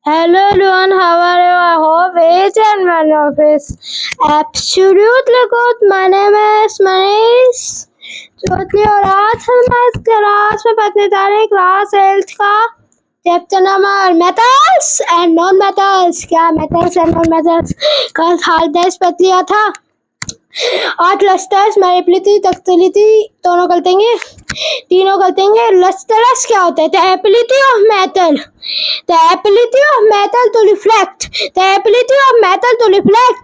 Hello everyone, how are you? I hope each and one of is absolutely good. My name is Manish चौथी और आज हम इस class में पढ़ने जा रहे हैं क्लास 8 का chapter number metals and non metals. क्या मेटल्स एंड नॉन मेटल्स का हाल देश पढ़ लिया था। आज लस्टर्स मैनिपुलेटिव डक्टिलिटी दोनों करते हैं, तीनों करते हैं। लस्टर्स क्या होता है? The ability of metal, the ability of metal to reflect, the ability of metal to reflect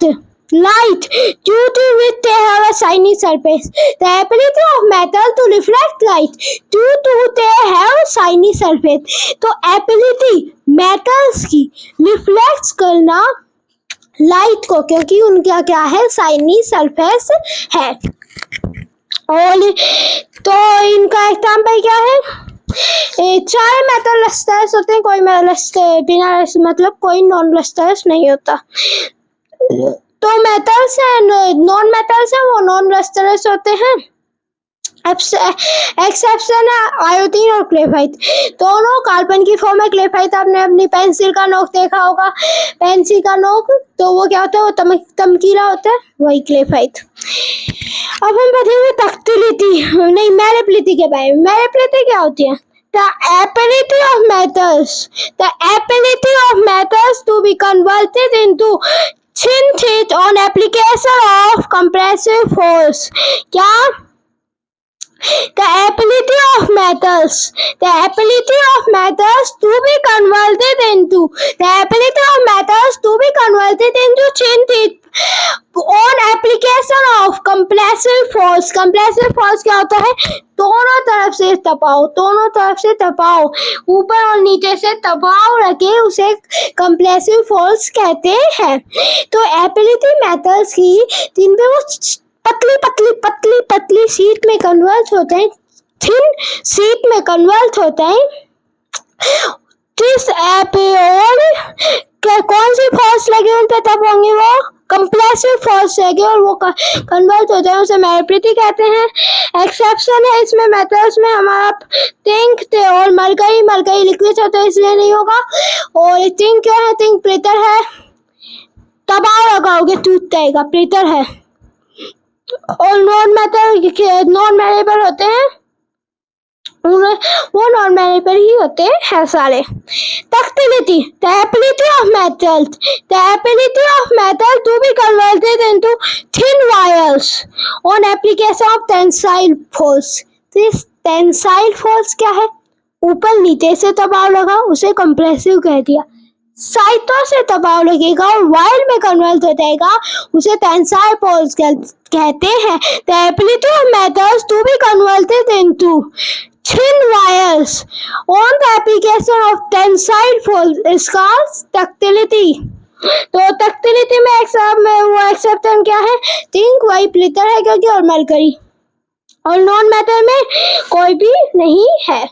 light due to which they have a shiny surface, the ability of metal to reflect light due to they have shiny surface। तो ability metals की reflect करना light को, क्योंकि उनका क्या है, shiny surface है। और तो इनका एग्जाम्पल क्या है? चार मेटल लस्टर्स होते हैं, कोई बिना मतलब कोई नॉन लस्टर्स नहीं होता। तो मेटल्स है, नॉन मेटल्स है, वो नॉन लस्टर्स होते हैं। एक्सेप्शन है आयोडीन और ग्रेफाइट, दोनों कार्बन की फॉर्म है। ग्रेफाइट आपने अपनी पेंसिल का नोक देखा होगा, पेंसिल का नोक, तो वो क्या होता है, वो चमकीला होता है, वही ग्रेफाइट। अब हम पढ़ेंगे डक्टिलिटी, नहीं मैनिपुलेटिव के बारे में। मैनिपुलेटिव क्या होती है? The ability of metals, the ability of metals to be converted into thin sheet on application of compressive force। क्या? The ability of metals, the ability of metals to be converted into, the ability of metals to be converted into thin sheet on application of compressive force। compressive force क्या होता है? दोनों तरफ से दबाव, दोनों तरफ से दबाव, ऊपर और नीचे से दबाव रखे, उसे compressive force कहते हैं। तो एबिलिटी मेटल्स की जिन पे वो पतली पतली पतली पतली शीट में कन्वर्ट होते हैं, थिन शीट में कन्वर्ट होते हैं। किस कौन सी फोर्स लगी उन पे, तब होंगे वो कंप्रेसिव फोर्स लगे और वो कन्वर्ट होते हैं, उसे मैनिपुलेटिव कहते हैं। एक्सेप्शन है इसमें मेटल्स में हमारा जिंक और मरकरी लिक्विड होता है, इसलिए नहीं होगा। और जिंक क्या है? जिंक प्रेटर है, दबाव लगाओगे टूट जाएगा, प्रेटर है। और नॉन मैनेबल होते हैं, वो नॉन मैनेबल ही होते हैं सारे। Ductility, the ability of metal, the ability of metal to be converted into thin wires on application of tensile force। this tensile force क्या है? ऊपर नीचे से दबाव लगा, उसे कंप्रेसिव कह दिया। साइटों से दबाव लगेगा और वायर में कन्वर्ट हो जाएगा, उसे टेंसाइल फोर्स कहते हैं। The ability of metals to be converted into thin wires on the application of tensile force is called ductility। तो डक्टिलिटी में वो एक्सेप्शन क्या है? जिंक वही प्लेटर है क्योंकि, और मरकरी, और नॉन मेटल में कोई भी नहीं है।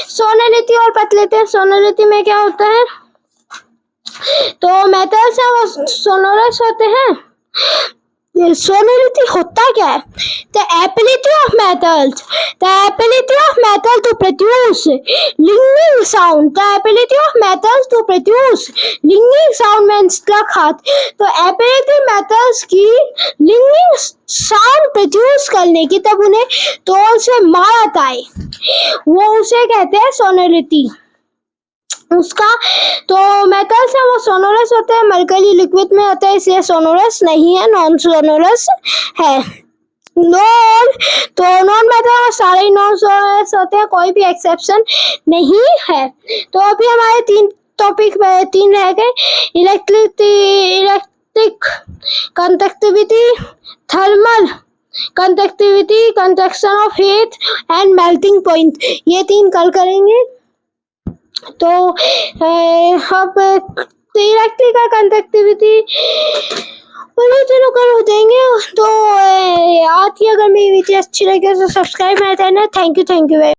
सोनैलिटी और पतलेते हैं। सोनैलिटी में क्या होता है? तो मेटल्स है वो सोनोरस होते हैं। सोनैलिटी होता क्या है? The ability of metals, the ability of metal to produce ringing sound, the ability of metals to produce ringing sound when struck hard। तो ability metals की ringing sound produce करने की, तब उन्हें तोड़ से मारा जाए, वो उसे कहते हैं सोनैलिटी उसका। तो मेटल्स है वो सोनोरस होते हैं, मरकरी लिक्विड में होता है, इसलिए सोनोरस नहीं है, नॉन सोनोरस है। नॉन मेटल सारे नॉन सोनोरस होते हैं, कोई भी एक्सेप्शन नहीं है। तो अभी हमारे तीन रह गए। Electric conductivity, thermal conductivity, conduction of heat and melting point, ये तीन कल करेंगे। तो अब इलेक्ट्रिकल कंडक्टिविटी तीनों कर हो जाएंगे। तो आज की अगर मेरी वीडियो अच्छी लगे तो सब्सक्राइब मेरा चैनल। Thank you very